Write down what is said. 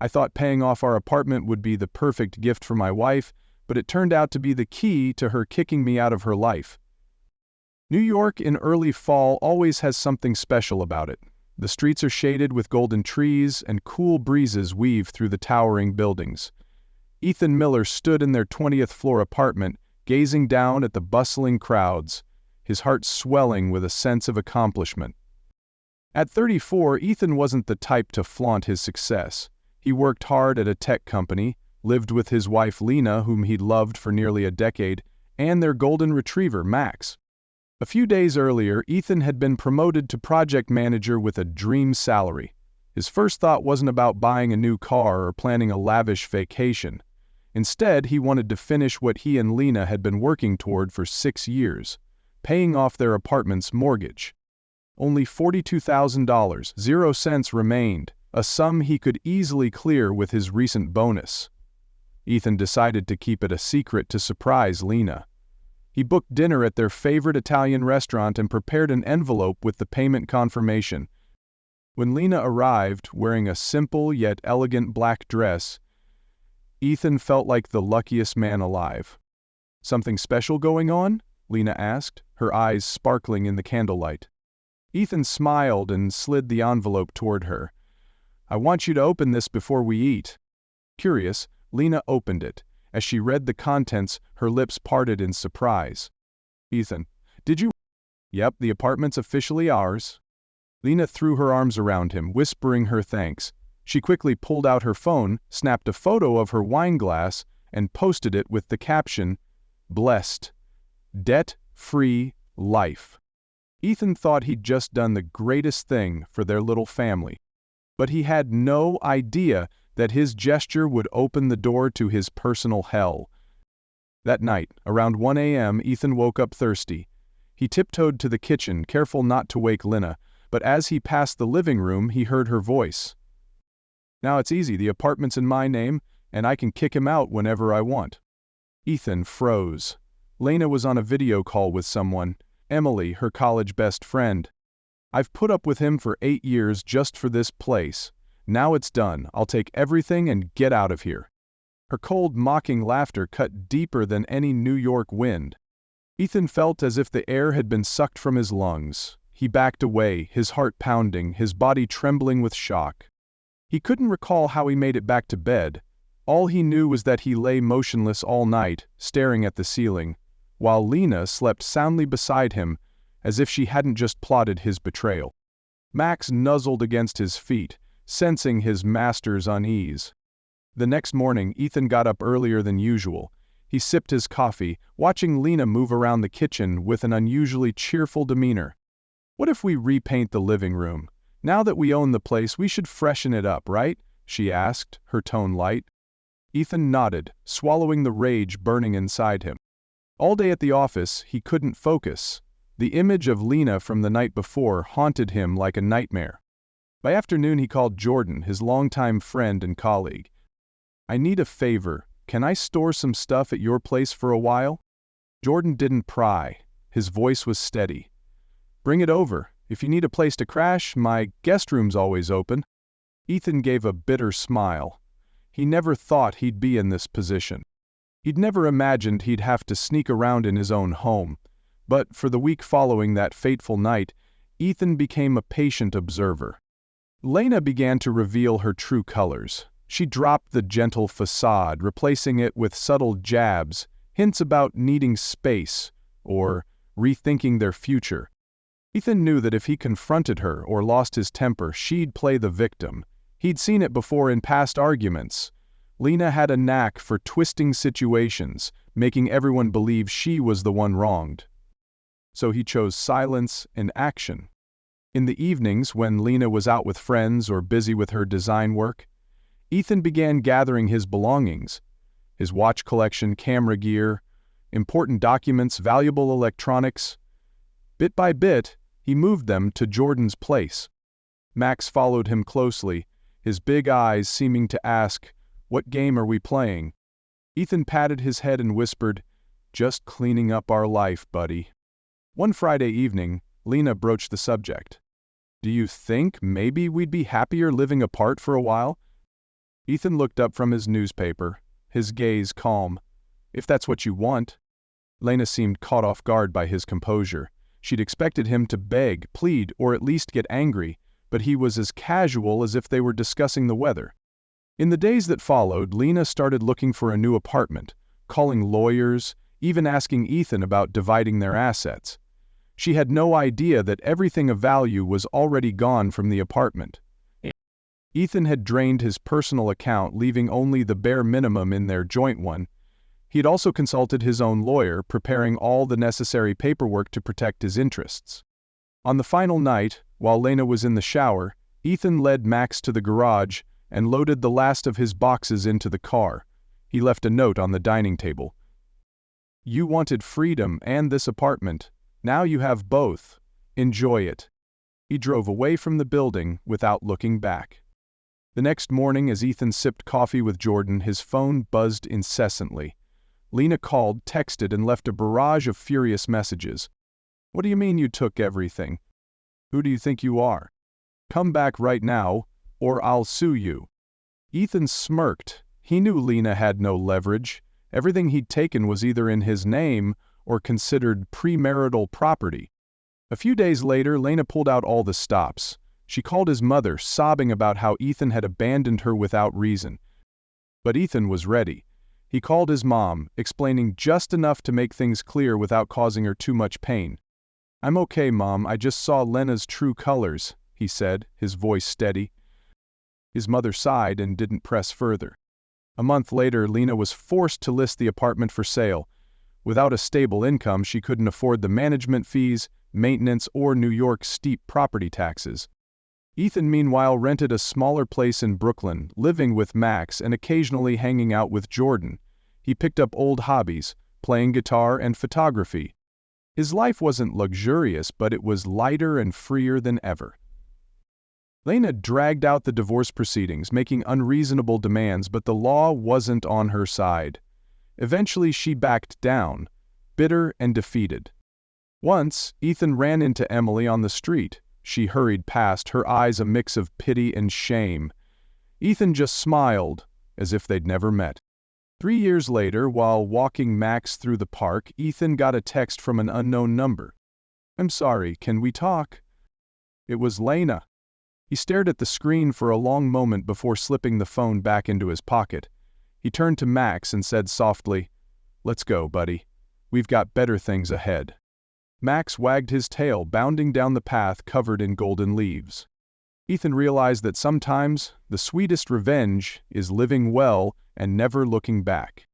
I thought paying off our apartment would be the perfect gift for my wife, but it turned out to be the key to her kicking me out of her life. New York in early fall always has something special about it. The streets are shaded with golden trees, and cool breezes weave through the towering buildings. Ethan Miller stood in their 20th floor apartment, gazing down at the bustling crowds, his heart swelling with a sense of accomplishment. At 34, Ethan wasn't the type to flaunt his success. He worked hard at a tech company, lived with his wife Lena, whom he'd loved for nearly a decade, and their golden retriever, Max. A few days earlier, Ethan had been promoted to project manager with a dream salary. His first thought wasn't about buying a new car or planning a lavish vacation. Instead, he wanted to finish what he and Lena had been working toward for 6 years, paying off their apartment's mortgage. Only $42,000, 0 cents remained, a sum he could easily clear with his recent bonus. Ethan decided to keep it a secret to surprise Lena. He booked dinner at their favorite Italian restaurant and prepared an envelope with the payment confirmation. When Lena arrived, wearing a simple yet elegant black dress, Ethan felt like the luckiest man alive. "Something special going on?" Lena asked, her eyes sparkling in the candlelight. Ethan smiled and slid the envelope toward her. "I want you to open this before we eat." Curious, Lena opened it. As she read the contents, her lips parted in surprise. "Ethan, did you—" "Yep, the apartment's officially ours." Lena threw her arms around him, whispering her thanks. She quickly pulled out her phone, snapped a photo of her wine glass, and posted it with the caption, "Blessed. Debt-free life." Ethan thought he'd just done the greatest thing for their little family. But he had no idea that his gesture would open the door to his personal hell. That night, around 1 a.m., Ethan woke up thirsty. He tiptoed to the kitchen, careful not to wake Lena, but as he passed the living room, he heard her voice. "Now it's easy, the apartment's in my name, and I can kick him out whenever I want." Ethan froze. Lena was on a video call with someone, Emily, her college best friend. "I've put up with him for 8 years just for this place. Now it's done. I'll take everything and get out of here." Her cold, mocking laughter cut deeper than any New York wind. Ethan felt as if the air had been sucked from his lungs. He backed away, his heart pounding, his body trembling with shock. He couldn't recall how he made it back to bed. All he knew was that he lay motionless all night, staring at the ceiling, while Lena slept soundly beside him, as if she hadn't just plotted his betrayal. Max nuzzled against his feet, sensing his master's unease. The next morning, Ethan got up earlier than usual. He sipped his coffee, watching Lena move around the kitchen with an unusually cheerful demeanor. "What if we repaint the living room? Now that we own the place, we should freshen it up, right?" she asked, her tone light. Ethan nodded, swallowing the rage burning inside him. All day at the office, he couldn't focus. The image of Lena from the night before haunted him like a nightmare. By afternoon, he called Jordan, his longtime friend and colleague. "I need a favor. Can I store some stuff at your place for a while?" Jordan didn't pry. His voice was steady. "Bring it over. If you need a place to crash, my guest room's always open." Ethan gave a bitter smile. He never thought he'd be in this position. He'd never imagined he'd have to sneak around in his own home. But for the week following that fateful night, Ethan became a patient observer. Lena began to reveal her true colors. She dropped the gentle facade, replacing it with subtle jabs, hints about needing space or rethinking their future. Ethan knew that if he confronted her or lost his temper, she'd play the victim. He'd seen it before in past arguments. Lena had a knack for twisting situations, making everyone believe she was the one wronged. So he chose silence and action. In the evenings, when Lena was out with friends or busy with her design work, Ethan began gathering his belongings, his watch collection, camera gear, important documents, valuable electronics. Bit by bit, he moved them to Jordan's place. Max followed him closely, his big eyes seeming to ask, "What game are we playing?" Ethan patted his head and whispered, "Just cleaning up our life, buddy." One Friday evening, Lena broached the subject. "Do you think maybe we'd be happier living apart for a while?" Ethan looked up from his newspaper, his gaze calm. If that's what you want. Lena seemed caught off guard by his composure. She'd expected him to beg, plead, or at least get angry, but he was as casual as if they were discussing the weather. In the days that followed, Lena started looking for a new apartment, calling lawyers, even asking Ethan about dividing their assets. She had no idea that everything of value was already gone from the apartment. Ethan had drained his personal account, leaving only the bare minimum in their joint one. He had also consulted his own lawyer, preparing all the necessary paperwork to protect his interests. On the final night, while Lena was in the shower, Ethan led Max to the garage and loaded the last of his boxes into the car. He left a note on the dining table. "You wanted freedom and this apartment. Now you have both. Enjoy it." He drove away from the building without looking back. The next morning, as Ethan sipped coffee with Jordan, his phone buzzed incessantly. Lena called, texted, and left a barrage of furious messages. "What do you mean you took everything? Who do you think you are? Come back right now, or I'll sue you." Ethan smirked. He knew Lena had no leverage. Everything he'd taken was either in his name or considered premarital property. A few days later, Lena pulled out all the stops. She called his mother, sobbing about how Ethan had abandoned her without reason. But Ethan was ready. He called his mom, explaining just enough to make things clear without causing her too much pain. "I'm okay, Mom, I just saw Lena's true colors," he said, his voice steady. His mother sighed and didn't press further. A month later, Lena was forced to list the apartment for sale. Without a stable income, she couldn't afford the management fees, maintenance, or New York's steep property taxes. Ethan, meanwhile, rented a smaller place in Brooklyn, living with Max and occasionally hanging out with Jordan. He picked up old hobbies, playing guitar and photography. His life wasn't luxurious, but it was lighter and freer than ever. Lena dragged out the divorce proceedings, making unreasonable demands, but the law wasn't on her side. Eventually, she backed down, bitter and defeated. Once, Ethan ran into Emily on the street. She hurried past, her eyes a mix of pity and shame. Ethan just smiled, as if they'd never met. 3 years later, while walking Max through the park, Ethan got a text from an unknown number. "I'm sorry, can we talk?" It was Lena. He stared at the screen for a long moment before slipping the phone back into his pocket. He turned to Max and said softly, "Let's go, buddy. We've got better things ahead." Max wagged his tail, bounding down the path covered in golden leaves. Ethan realized that sometimes the sweetest revenge is living well and never looking back.